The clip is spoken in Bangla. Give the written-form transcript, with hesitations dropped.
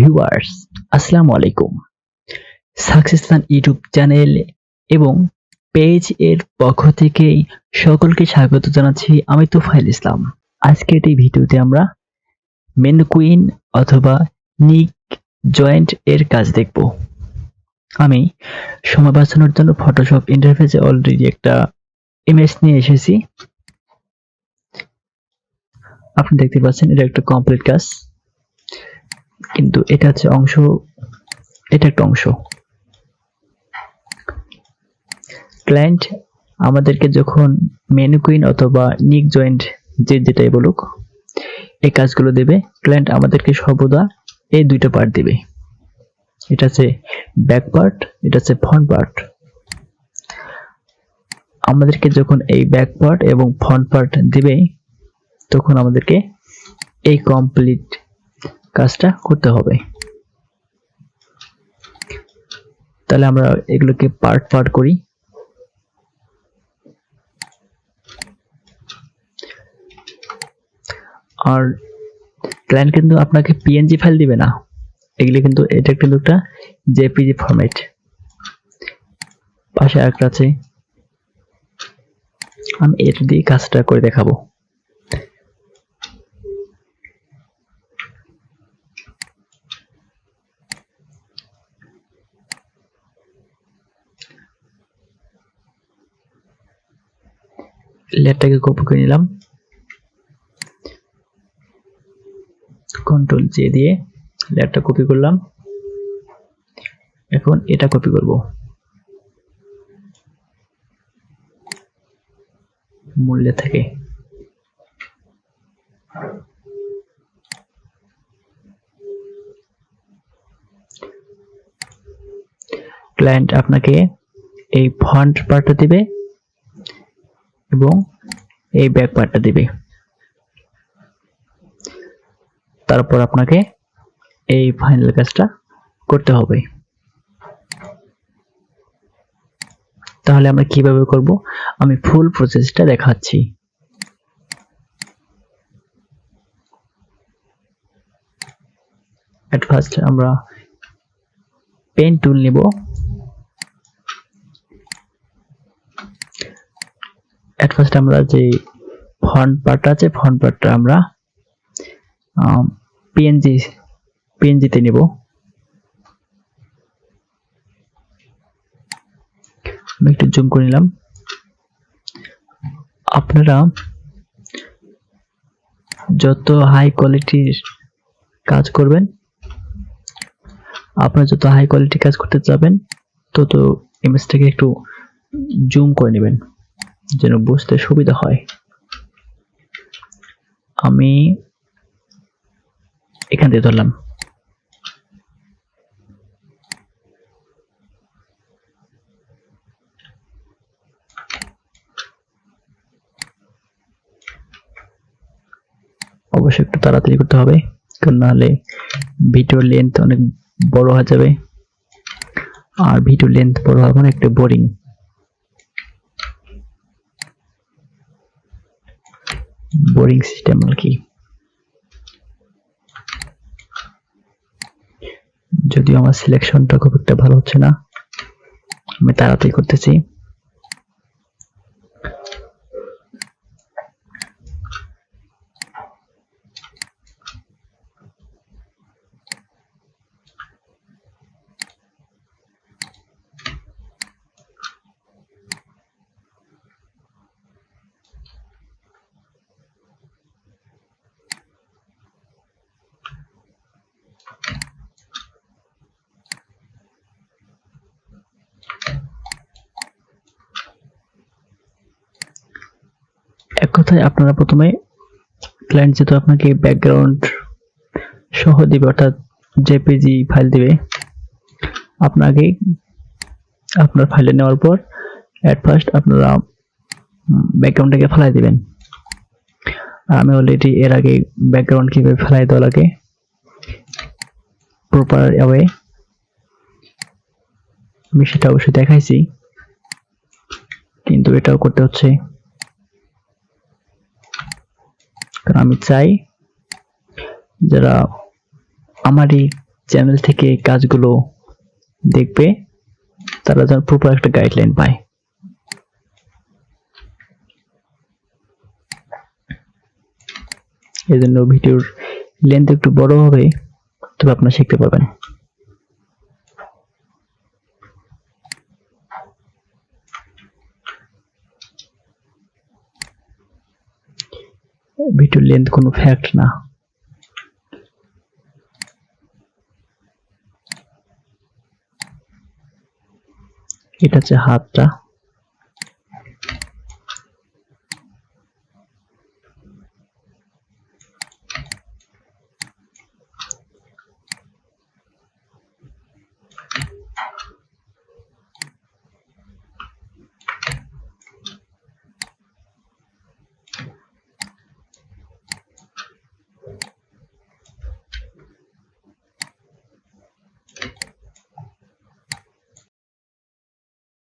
ভিউয়ার্স, আসসালামু আলাইকুম। সাকসেস ফান ইউটিউব চ্যানেল এবং পেজ এর পক্ষ থেকে সকলকে স্বাগত জানাচ্ছি। আমি তোফাইল ইসলাম। আজকের এই ভিডিওতে আমরা ম্যানিকুইন অথবা নিক জয়েন্ট এর কাজ দেখব। আমি সময় বাঁচানোর জন্য ফটোশপ ইন্টারফেসে অলরেডি একটা ইমেজ নিয়ে এসেছি। আপনি দেখতে পাচ্ছেন এটা একটা কমপ্লিট কাজ, কিন্তু এটা হচ্ছে অংশ, এটা একটা অংশ। ক্লায়েন্ট আমাদেরকে যখন ম্যানিকুইন অথবা নিক জয়েন্ট যেটাই বলুক এই কাজগুলো দেবে, ক্লায়েন্ট আমাদেরকে সর্বদা এই দুইটা পার্ট দিবে। এটা হচ্ছে ব্যাক পার্ট, এটা হচ্ছে ফ্রন্ট পার্ট। আমাদেরকে যখন এই ব্যাক পার্ট এবং ফ্রন্ট পার্ট দিবে তখন আমাদেরকে এই কমপ্লিট কাজটা করতে হবে। তাহলে আমরা এগুলোকে পার্ট পার্ট করি। আর ক্লায়েন্ট কিন্তু আপনাকে পিএনজি ফাইল দিবে না, এগুলো কিন্তু এটা কিন্তু একটা জেপিজি ফরম্যাট। পাশে আরেকটা আছে, আমি এটা দিয়ে কাজটা করে দেখাবো। লেয়ারটাকে কপি করে নিলাম, কন্ট্রোল জে দিয়ে লেয়ারটা কপি করলাম। এখন এটা কপি করব মূল থেকে। ক্লায়েন্ট আপনাকে এই ফ্রন্ট পার্টটা দিবে এবং এই ব্যাক পার্টটা দিবে। তারপর আপনাকে এই ফাইনাল কাজটা করতে হবে। তাহলে আমরা কিভাবে করব আমি ফুল প্রসেসটা দেখাচ্ছি। এট ফার্স্ট আমরা পেন টুল নেব। এট ফার্স্ট আমরা যে ফ্রন্ট পার্ট আছে, ফ্রন্ট পার্টটা আমরা পিএনজিতে নেব। আমি একটু জুম করে নিলাম। আপনারা যত হাই কোয়ালিটির কাজ করবেন, আপনারা যত হাই কোয়ালিটি কাজ করতে যাবেন তত ইমেজটাকে একটু জুম করে নেবেন যেন বুঝতে সুবিধা হয়। আমি এখান থেকে ধরলাম। অবশ্যই একটু তাড়াতাড়ি করতে হবে, কারণ নাহলে ভিডিওর লেন্থ অনেক বড় হয়ে যাবে, আর ভিডিওর লেন্থ বড় হওয়ার মানে একটু বোরিং। সিস্টেম আর কি। যদিও আমার সিলেকশনটা খুব একটা ভালো হচ্ছে না, আমি তাড়াতাড়ি করতেছি। এক কথায় আপনারা প্রথমে ক্লায়েন্ট যেহেতু আপনাকে ব্যাকগ্রাউন্ড সহ দিবে, অর্থাৎ জেপিজি ফাইল দিবে, আপনাকে আপনার ফাইলে নেওয়ার পর এট ফার্স্ট আপনারা ব্যাকগ্রাউন্ডটাকে ফেলাই দিবেন। আর আমি অলরেডি এর আগে ব্যাকগ্রাউন্ড কিভাবে ফেলাই দেওয়া লাগে প্রপার ওয়ে আমি সেটা অবশ্যই দেখাইছি, কিন্তু এটাও করতে হচ্ছে কারণ আমি চাই যারা আমারই চ্যানেল থেকে কাজগুলো দেখবে তারা যেন প্রপার একটা গাইডলাইন পায়। এজন্য ভিডিওর লেন্থ একটু বড় হবে, তবে আপনারা শিখতে পারবেন। ভিডিওর লেন্থ কোনো ফ্যাক্ট না। এটা হচ্ছে হাতটা।